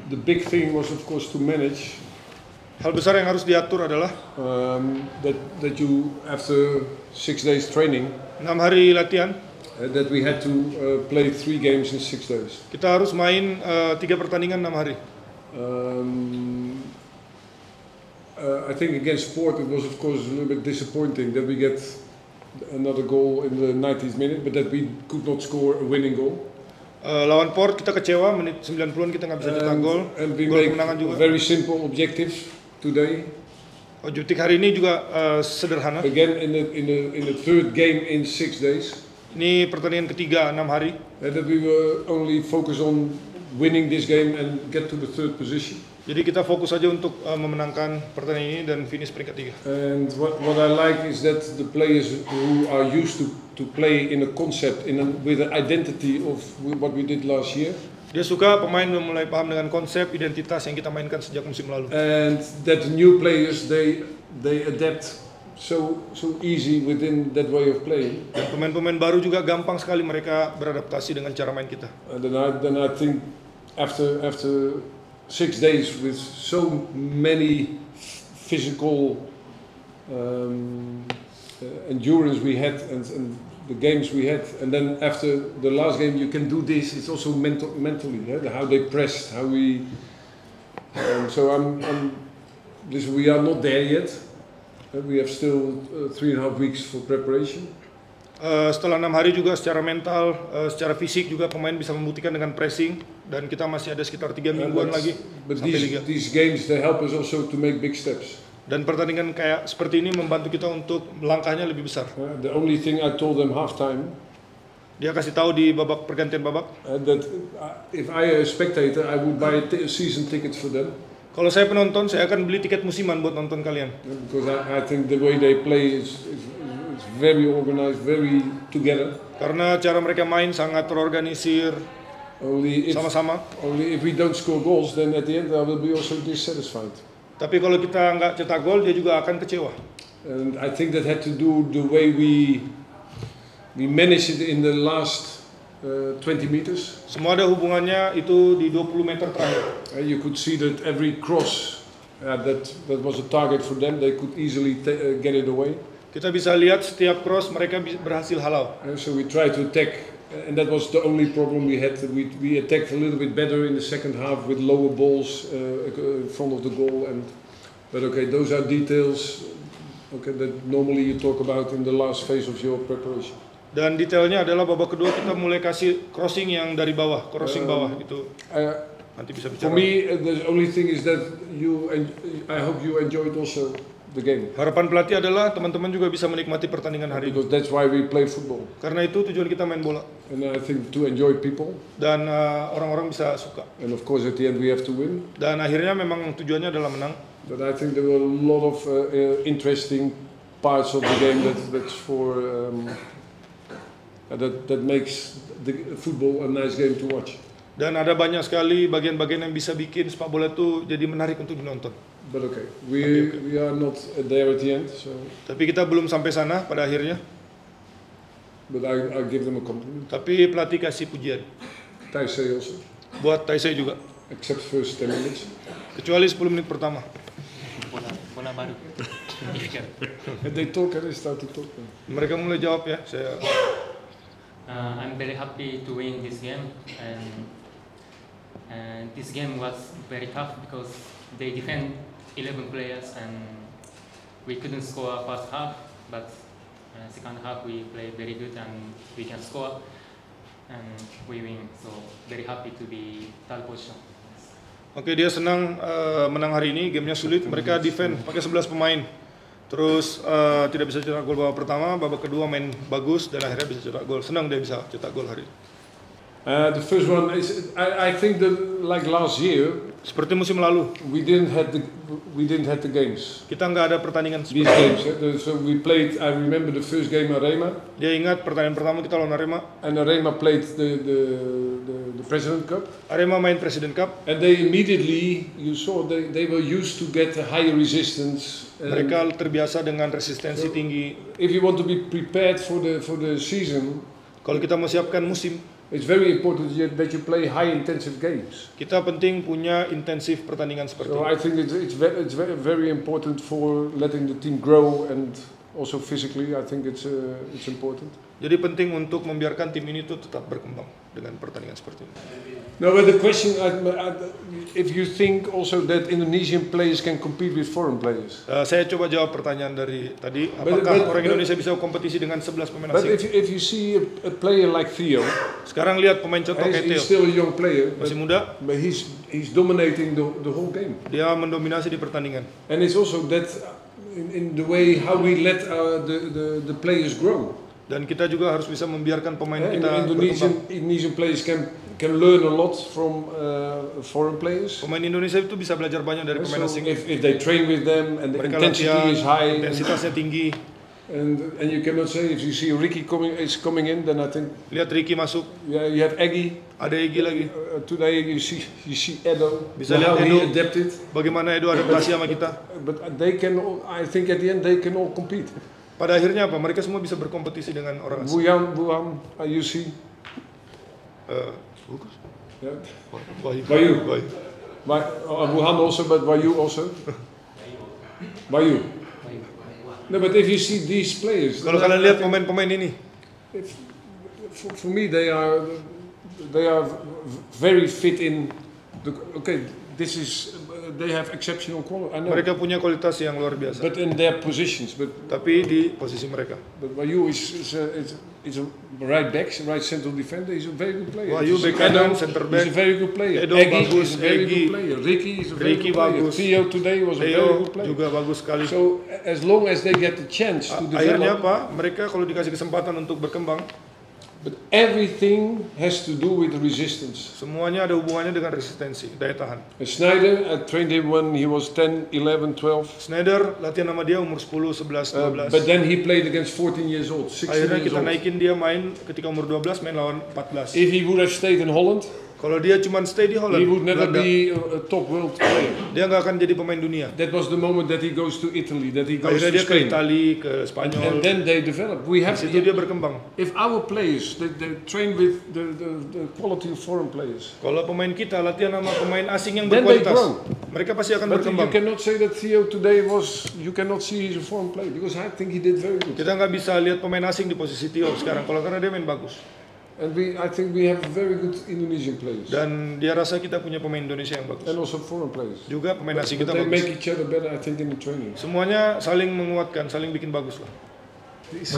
the big thing was of course to manage. Hal besar yang harus diatur adalah That you after 6 days training 6 hari latihan that we had to play 3 games in 6 days. kita harus main 3 pertandingan 6 hari. I think against Sport it was of course a little bit disappointing that we get another goal in the 90th minute, but that we could not score a winning goal. Lawan Port kita kecewa, menit 90-an kita nggak bisa cetak gol. And we Gol make kemenangan juga. very simple objectives today. Objektif hari ini juga sederhana. Again in the third game in 6 days. Ini pertandingan ketiga 6 hari. And that we were only focus on winning this game and get to the third position. Jadi kita fokus saja untuk memenangkan pertandingan ini dan finish peringkat 3. And what I like is that the players who are used to play in a concept with an identity of what we did last year. Dia suka pemain mulai paham dengan konsep identitas yang kita mainkan sejak musim lalu. And that the new players they adapt so easy within that way of playing. Dan pemain-pemain baru juga gampang sekali mereka beradaptasi dengan cara main kita. And then I think after 6 days with so many physical endurance we had and the games we had, and then after the last game you can do this. It's also mentally, how they pressed, how we. So we are not there yet. We have still 3.5 weeks for preparation. Setelah 6 hari juga secara mental, secara fisik juga pemain bisa membuktikan dengan pressing, dan kita masih ada sekitar 3 mingguan lagi sampai liga. These games they help us also to make big steps. Dan pertandingan kayak seperti ini membantu kita untuk melangkahnya lebih besar. The only thing I told them halftime. Dia kasih tahu di babak pergantian babak. That if I a spectator, I would buy season tickets for them. Kalau saya penonton, saya akan beli tiket musiman buat nonton kalian. Because I think the way they play is very organized, very together. Karena cara mereka main sangat terorganisir, sama-sama. Only if we don't score goals, then at the end I will be also dissatisfied. Tapi kalau kita nggak cetak gol, dia juga akan kecewa. And I think that had to do the way we managed it in the last 20 meters. Semua ada hubungannya itu di 20 meter terakhir. You could see that every cross that was a target for them. They could easily get it away. Kita bisa lihat setiap cross mereka berhasil halau. So we tried to attack, and that was the only problem we had. We attacked a little bit better in the second half with lower balls in front of the goal. But okay, those are details. Okay, that normally you talk about in the last phase of your preparation. Dan detailnya adalah babak kedua kita mulai kasih crossing yang dari bawah, crossing bawah itu. Nanti bisa bicara. For me, the only thing is that I hope you enjoyed also the game. Harapan pelatih adalah teman-teman juga bisa menikmati pertandingan hari ini. Because that's why we play football. Karena itu tujuan kita main bola. And I think to enjoy people. Dan orang-orang bisa suka. And of course at the end we have to win. Dan akhirnya memang tujuannya adalah menang. But I think there were a lot of interesting parts of the game that's for that makes the football a nice game to watch. Dan ada banyak sekali bagian-bagian yang bisa bikin sepak bola itu jadi menarik untuk dinonton. But okay, we are not there at the end. So. Tapi kita belum sampai sana pada akhirnya. But I give them a compliment. Tapi pelatih kasih pujian. Taisei also. Buat Taisei juga. Except first 10 minutes. Kecuali 10 menit pertama. Bola baru. They talk and they start to talk. Mereka mulai jawab ya. I'm very happy to win this game, and this game was very tough because they defend 11 players and we couldn't score first half, but second half we play very good and we can score and we win. So very happy to be third position. Oke, dia senang menang hari ini. Gamenya sulit. Mereka defend pakai 11 pemain. Terus tidak bisa cetak gol babak pertama, babak kedua main bagus dan akhirnya bisa cetak gol. Senang dia bisa cetak gol hari ini. The first one is I think that like last year. Seperti musim lalu. We didn't have the games. Kita nggak ada pertandingan seperti games. So we played. I remember the first game Arema. Dia ingat pertandingan pertama kita lawan Arema. And Arema played the President Cup. Arema main President Cup. And they immediately, you saw, they were used to get a higher resistance. Mereka terbiasa dengan resistensi tinggi. If you want to be prepared for the season, kalau kita mau siapkan musim, It's very important that you play high intensive games. Kita penting punya intensif pertandingan seperti So ini. I think it's very important for letting the team grow and also physically. I think it's important. Jadi penting untuk membiarkan tim ini tuh tetap berkembang dengan pertandingan seperti ini. No, but the question, if you think also that Indonesian players can compete with foreign players. Saya coba jawab pertanyaan dari tadi, apakah orang Indonesia bisa kompetisi dengan 11 pemain But asing? if you see a player like Theo, Sekarang lihat pemain contoh kayak Theo, he's still a young player, masih muda, but he's dominating the whole game. dia mendominasi di pertandingan. And it's also that in the way how we let the players grow. Dan kita juga harus bisa membiarkan pemain kita berkembang. Indonesian players can learn a lot from foreign players. Pemain Indonesia itu bisa belajar banyak dari pemain So asing. if they train with them and the Mereka intensity latihan, is high, intensitasnya tinggi. and you cannot say if you see Ricky coming in, then I think Lihat Ricky masuk, you have Eggy. ada Egy lagi. Today you see Edo. Bisa how lihat he Edo. adapted. Bagaimana Edo adaptasi sama kita. But they can. I think at the end they can all compete. Pada akhirnya apa? Mereka semua bisa berkompetisi dengan orang asing. Buham, you see. Bagus. Yeah. Bayu. Buhan also, but Bayu also. Bayu. No, but if you see these players, Kalau kalian lihat pemain-pemain ini, for me they are very fit in. This is they have exceptional quality. I know. mereka punya kualitas yang luar biasa. But in their positions, Tapi di posisi mereka. but Bayu is a right back, right central defender. He's a very good player. Bayu back kanan, center back. He's a very good player. Edo Eggy bagus, is a very Egy. good player. Ricky is a very Ricky good player. bagus. Theo today was a very Theo good player. juga bagus sekali. So as long as they get the chance to Akhirnya develop, apa? Mereka kalau dikasih kesempatan untuk berkembang, but everything has to do with resistance. semuanya ada hubungannya dengan resistensi, daya tahan. And Snyder, I trained him when he was 10, 11, 12. Schneider latihan sama dia umur 10, 11, 12. But then he played against 14 years old, 16 Akhirnya years kita old. naikin dia main ketika umur 12, main lawan 14. If he would have stayed in Holland, Kalau dia cuma stay di Holland, he would never Belanda, be a top world player. dia nggak akan jadi pemain dunia. That was the moment that he goes to Italy, that he goes Akhirnya to dia ke Spain. Itali, ke And Spanyol. then they develop. We Di have situ dia berkembang. if our players they train with the quality of foreign players, Kalau pemain kita latihan sama pemain asing yang then they berkualitas, grow. mereka pasti akan But you berkembang. cannot say that Theo today was. You cannot see he's a foreign player because I think he did very good. Kita nggak bisa lihat pemain asing di posisi Theo sekarang, kalau karena dia main bagus. And I think we have very good Indonesian players Dan dia rasa kita punya pemain Indonesia yang bagus. and also foreign players. Juga pemain asing kita But they make bagus. each other better, I think, in the training. Semuanya saling menguatkan, saling bikin bagus lah. Please.